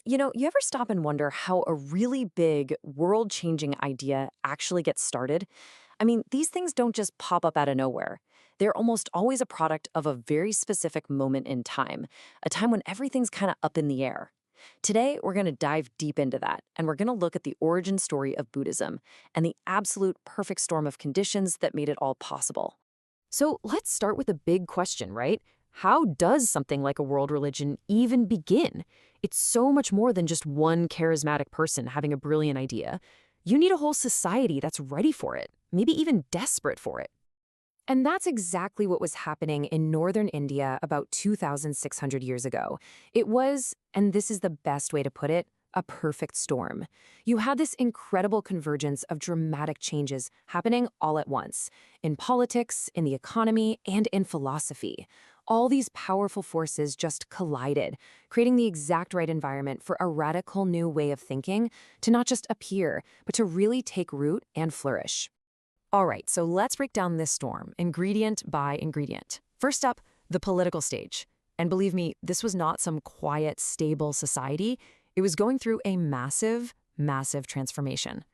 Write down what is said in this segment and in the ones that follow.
You ever stop and wonder how a really big, world changing idea actually gets started? I mean, these things don't just pop up out of nowhere. They're almost always a product of a very specific moment in time, a time when everything's kind of up in the air. Today, we're going to dive deep into that, and we're going to look at the origin story of Buddhism and the absolute perfect storm of conditions that made it all possible. So let's start with a big question, right? How does something like a world religion even begin? It's so much more than just one charismatic person having a brilliant idea. You need a whole society that's ready for it, maybe even desperate for it. And that's exactly what was happening in northern India about 2,600 years ago. It was, and this is the best way to put it, a perfect storm. You had this incredible convergence of dramatic changes happening all at once in politics, in the economy, and in philosophy. All these powerful forces just collided, creating the exact right environment for a radical new way of thinking to not just appear, but to really take root and flourish. All right, so let's break down this storm, ingredient by ingredient. First up, the political stage. And believe me, this was not some quiet, stable society. It was going through a massive, massive transformation.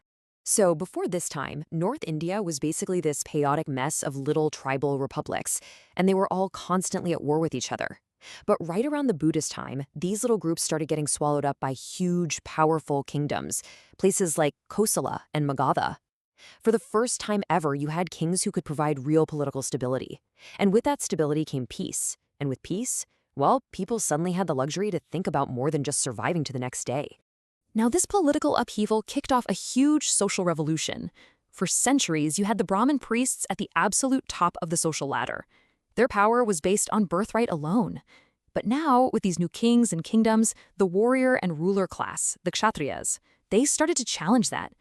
So before this time, North India was basically this chaotic mess of little tribal republics, and they were all constantly at war with each other. But right around the Buddhist time, these little groups started getting swallowed up by huge, powerful kingdoms, places like Kosala and Magadha. For the first time ever, you had kings who could provide real political stability. And with that stability came peace. And with peace, well, people suddenly had the luxury to think about more than just surviving to the next day. Now, this political upheaval kicked off a huge social revolution. For centuries, you had the Brahmin priests at the absolute top of the social ladder. Their power was based on birthright alone. But now, with these new kings and kingdoms, the warrior and ruler class, the Kshatriyas, they started to challenge that.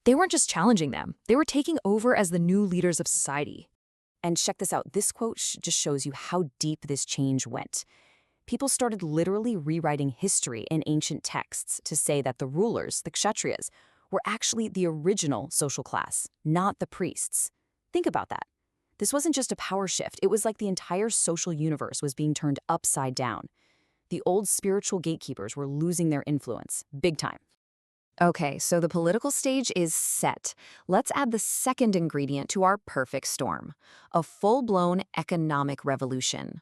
They weren't just challenging them, they were taking over as the new leaders of society. And check this out, this quote just shows you how deep this change went. People started literally rewriting history in ancient texts to say that the rulers, the Kshatriyas, were actually the original social class, not the priests. Think about that. This wasn't just a power shift, it was like the entire social universe was being turned upside down. The old spiritual gatekeepers were losing their influence, big time. Okay, so the political stage is set. Let's add the second ingredient to our perfect storm, a full-blown economic revolution.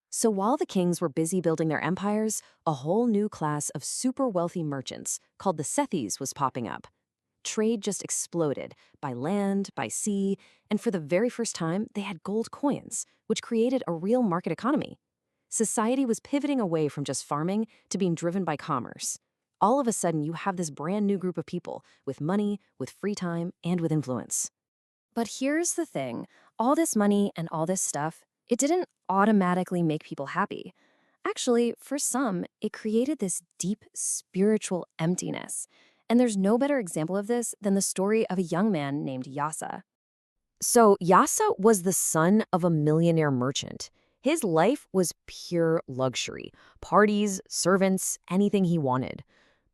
So while the kings were busy building their empires, a whole new class of super wealthy merchants, called the Sethis, was popping up. Trade just exploded, by land, by sea, and for the very first time, they had gold coins, which created a real market economy. Society was pivoting away from just farming to being driven by commerce. All of a sudden, you have this brand new group of people with money, with free time, and with influence. But here's the thing. All this money and all this stuff, it didn't automatically make people happy. Actually, for some, it created this deep spiritual emptiness. And there's no better example of this than the story of a young man named Yasa. So Yasa was the son of a millionaire merchant. His life was pure luxury, parties, servants, anything he wanted.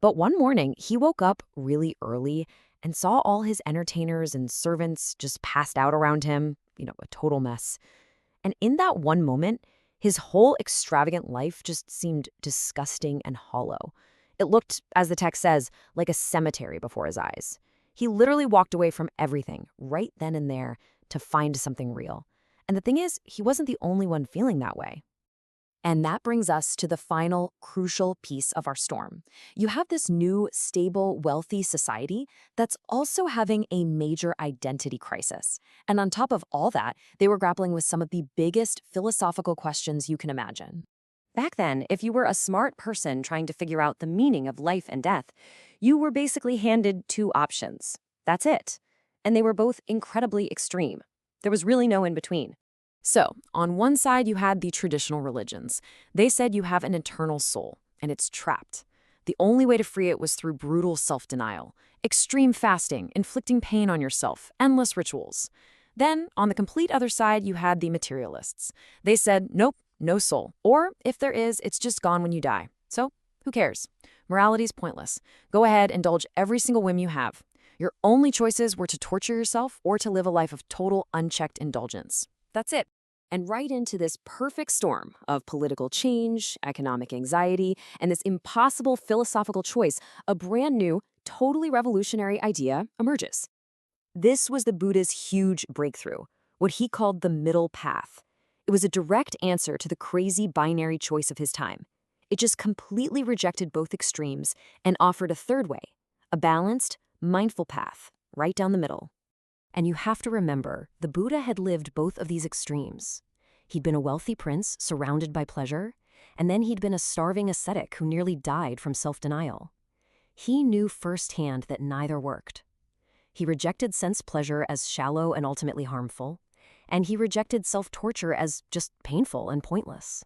But one morning, he woke up really early and saw all his entertainers and servants just passed out around him, a total mess. And in that one moment, his whole extravagant life just seemed disgusting and hollow. It looked, as the text says, like a cemetery before his eyes. He literally walked away from everything right then and there to find something real. And the thing is, he wasn't the only one feeling that way. And that brings us to the final crucial piece of our storm. You have this new, stable, wealthy society that's also having a major identity crisis. And on top of all that, they were grappling with some of the biggest philosophical questions you can imagine. Back then, if you were a smart person trying to figure out the meaning of life and death, you were basically handed two options. That's it. And they were both incredibly extreme. There was really no in between. So, on one side, you had the traditional religions. They said you have an eternal soul, and it's trapped. The only way to free it was through brutal self-denial, extreme fasting, inflicting pain on yourself, endless rituals. Then, on the complete other side, you had the materialists. They said, nope, no soul. Or, if there is, it's just gone when you die. So, who cares? Morality's pointless. Go ahead, indulge every single whim you have. Your only choices were to torture yourself or to live a life of total unchecked indulgence. That's it. and right into this perfect storm of political change, economic anxiety, and this impossible philosophical choice, a brand new, totally revolutionary idea emerges. This was the Buddha's huge breakthrough, what he called the middle path. It was a direct answer to the crazy binary choice of his time. It just completely rejected both extremes and offered a third way, a balanced, mindful path, right down the middle. And you have to remember, the Buddha had lived both of these extremes. He'd been a wealthy prince surrounded by pleasure, and then he'd been a starving ascetic who nearly died from self-denial. He knew firsthand that neither worked. He rejected sense pleasure as shallow and ultimately harmful, and he rejected self-torture as just painful and pointless.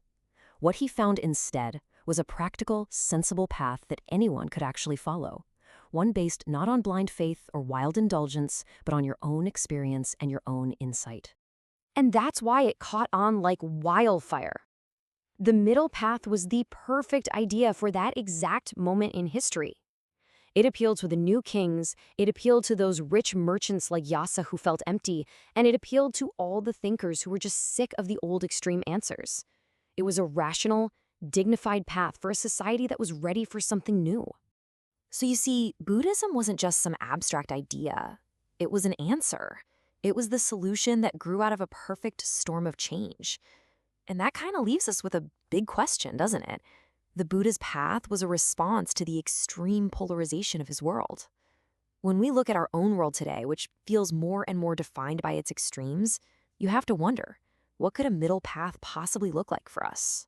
What he found instead was a practical, sensible path that anyone could actually follow, one based not on blind faith or wild indulgence, but on your own experience and your own insight. And that's why it caught on like wildfire. The middle path was the perfect idea for that exact moment in history. It appealed to the new kings, it appealed to those rich merchants like Yasa who felt empty, and it appealed to all the thinkers who were just sick of the old extreme answers. It was a rational, dignified path for a society that was ready for something new. So you see, Buddhism wasn't just some abstract idea. It was an answer. It was the solution that grew out of a perfect storm of change. And that kind of leaves us with a big question, doesn't it? The Buddha's path was a response to the extreme polarization of his world. When we look at our own world today, which feels more and more defined by its extremes, you have to wonder, what could a middle path possibly look like for us?